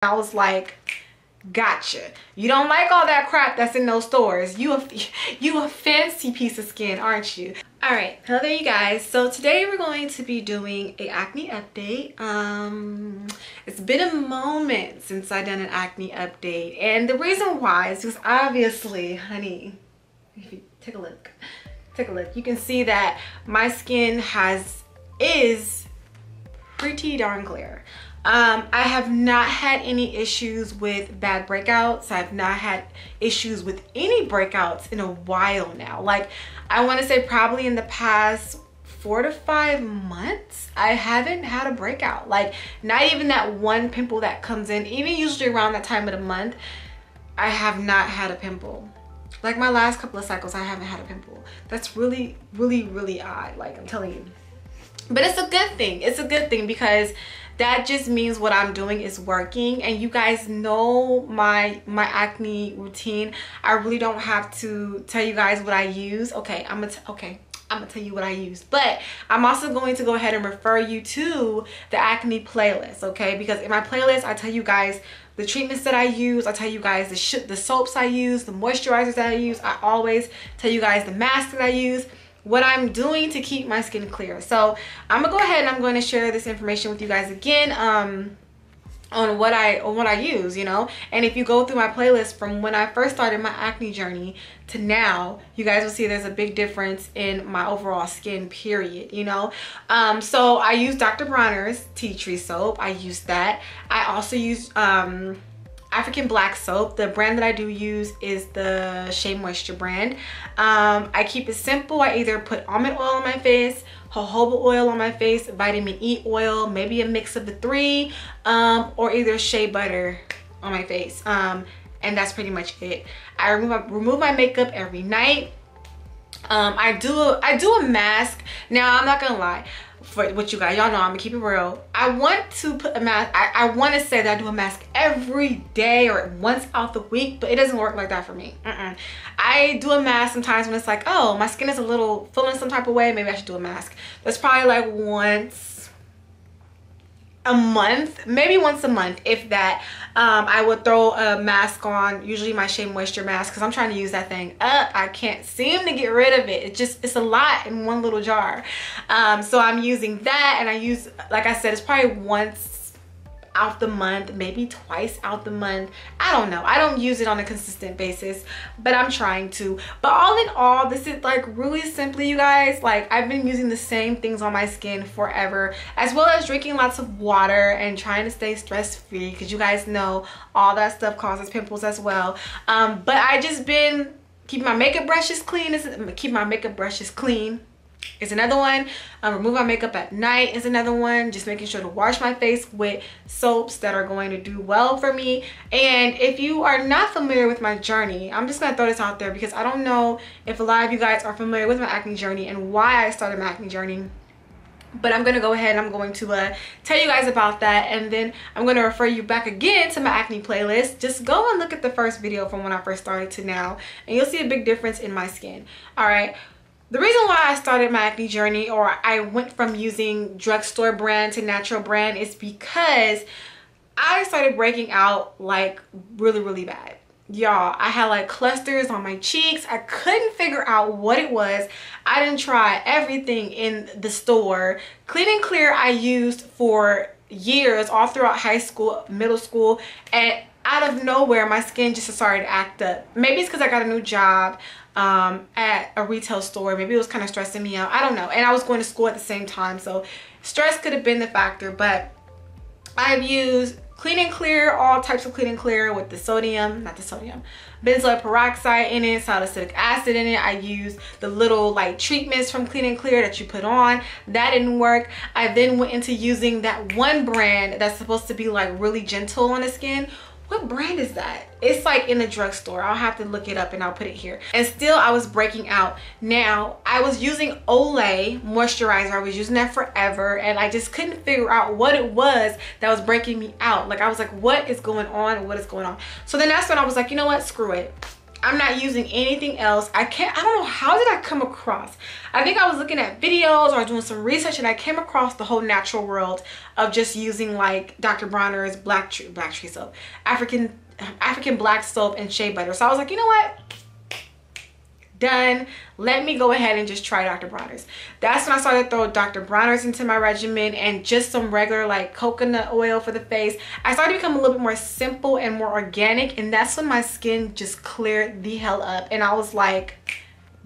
I was like, gotcha. You don't like all that crap that's in those stores. You a fancy piece of skin, aren't you? All right, hello there you guys. So today we're going to be doing a acne update. It's been a moment since I've done an acne update, and the reason why is because obviously, honey, if you take a look, you can see that my skin is pretty darn clear. I have not had any issues with bad breakouts. I've not had issues with any breakouts in a while now. Like, I want to say probably in the past 4 to 5 months, I haven't had a breakout. Like, not even that one pimple that comes in, even usually around that time of the month, I have not had a pimple. Like, my last couple of cycles, I haven't had a pimple. That's really, really, really odd, like, I'm telling you. But it's a good thing. It's a good thing because that just means what I'm doing is working. And you guys know my acne routine. I really don't have to tell you guys what I use. Okay, I'm gonna tell you what I use, but I'm also going to go ahead and refer you to the acne playlist, okay? Because in my playlist, I tell you guys the treatments that I use. I tell you guys the soaps I use, the moisturizers that I use. I always tell you guys the mask that I use, what I'm doing to keep my skin clear. So I'm gonna go ahead and I'm going to share this information with you guys again on what I use, you know. And if you go through my playlist from when I first started my acne journey to now, you guys will see there's a big difference in my overall skin, period, you know. So I use Dr. Bronner's tea tree soap. I use that. I also use African black soap. The brand that I do use is the Shea Moisture brand. I keep it simple. I either put almond oil on my face, jojoba oil on my face, vitamin E oil, maybe a mix of the three, or either shea butter on my face. And that's pretty much it. I remove my makeup every night. I do a mask. Now, I'm not gonna lie. For what you guys, y'all know I'm gonna keep it real. I want to put a mask, I want to say that I do a mask every day or once out the week, but it doesn't work like that for me. I do a mask sometimes when it's like, oh, my skin is a little feeling some type of way, maybe I should do a mask. That's probably like once a month, maybe once a month, if that. I would throw a mask on, usually my Shea Moisture mask, because I'm trying to use that thing up. I can't seem to get rid of it. It's a lot in one little jar. So I'm using that, and I use, like I said, it's probably once out the month, maybe twice out the month. I don't know. I don't use it on a consistent basis, but I'm trying to. But all in all, this is like really simply, you guys, like I've been using the same things on my skin forever, as well as drinking lots of water and trying to stay stress-free, because you guys know all that stuff causes pimples as well. But I just been keeping my makeup brushes clean. Is another one. Remove my makeup at night is another one. Just making sure to wash my face with soaps that are going to do well for me. And if you are not familiar with my journey, I'm just gonna throw this out there because I don't know if a lot of you guys are familiar with my acne journey and why I started my acne journey. But I'm gonna go ahead and I'm going to tell you guys about that, and then I'm gonna refer you back again to my acne playlist. Just go and look at the first video from when I first started to now, and you'll see a big difference in my skin. All right. The reason why I started my acne journey, or I went from using drugstore brand to natural brand, is because I started breaking out like really, really bad. Y'all, I had like clusters on my cheeks. I couldn't figure out what it was. I didn't try everything in the store. Clean and Clear I used for years, all throughout high school, middle school, and out of nowhere my skin just started to act up. Maybe it's because I got a new job at a retail store. Maybe it was kind of stressing me out. I don't know. And I was going to school at the same time, so stress could have been the factor. But I've used Clean and Clear, all types of Clean and Clear with the benzoyl peroxide in it, salicylic acid in it. I used the little like treatments from Clean and Clear that you put on. That didn't work. I then went into using that one brand that's supposed to be like really gentle on the skin. What brand is that? It's like in the drugstore. I'll have to look it up and I'll put it here. And still I was breaking out. Now, I was using Olay moisturizer. I was using that forever, and I just couldn't figure out what it was that was breaking me out. Like, I was like, what is going on? What is going on? So then that's when I was like, you know what? Screw it. I'm not using anything else. I don't know, how did I come across? I think I was looking at videos or doing some research and I came across the whole natural world of just using like Dr. Bronner's black tree soap, African black soap and shea butter. So I was like, you know what? Done. Let me go ahead and just try Dr. Bronner's. That's when I started to throw Dr. Bronner's into my regimen and just some regular like coconut oil for the face. I started to become a little bit more simple and more organic, and that's when my skin just cleared the hell up. And I was like,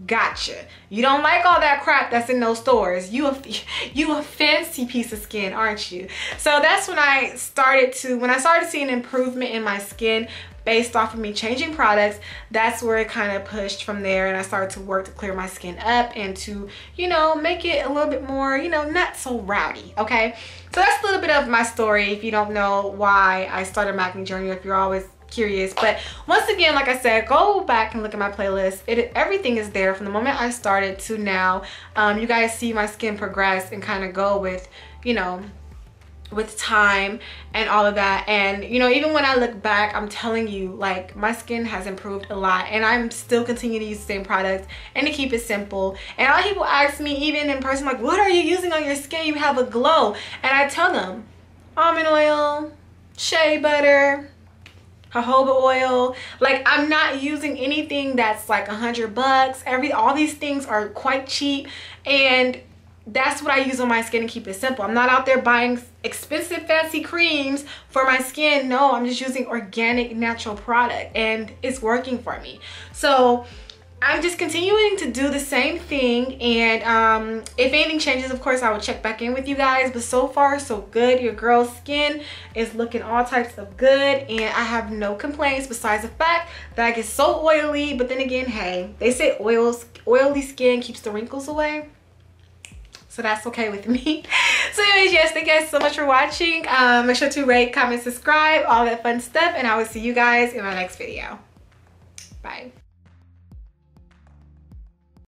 gotcha. You don't like all that crap that's in those stores. You a fancy piece of skin, aren't you? So that's when I started seeing improvement in my skin based off of me changing products. That's where it kind of pushed from there, and I started to work to clear my skin up and to, you know, make it a little bit more, you know, not so rowdy. Okay, so that's a little bit of my story if you don't know why I started my acne journey, if you're always curious. But once again, like I said, go back and look at my playlist. Everything is there from the moment I started to now. You guys see my skin progress and kind of go with, you know, with time and all of that. And you know, even when I look back, I'm telling you, like, my skin has improved a lot, and I'm still continuing to use the same products and to keep it simple. And a lot of people ask me, even in person, like, what are you using on your skin? You have a glow. And I tell them almond oil, shea butter, jojoba oil. Like, I'm not using anything that's like $100. All these things are quite cheap, and that's what I use on my skin to keep it simple. I'm not out there buying expensive fancy creams for my skin. No, I'm just using organic natural product, and it's working for me. So I'm just continuing to do the same thing, and if anything changes, of course I will check back in with you guys. But so far so good. Your girl's skin is looking all types of good, and I have no complaints besides the fact that I get so oily. But then again, hey, they say oily skin keeps the wrinkles away, so that's okay with me. So anyways, yes, thank you guys so much for watching. Make sure to rate, comment, subscribe, all that fun stuff, and I will see you guys in my next video. Bye.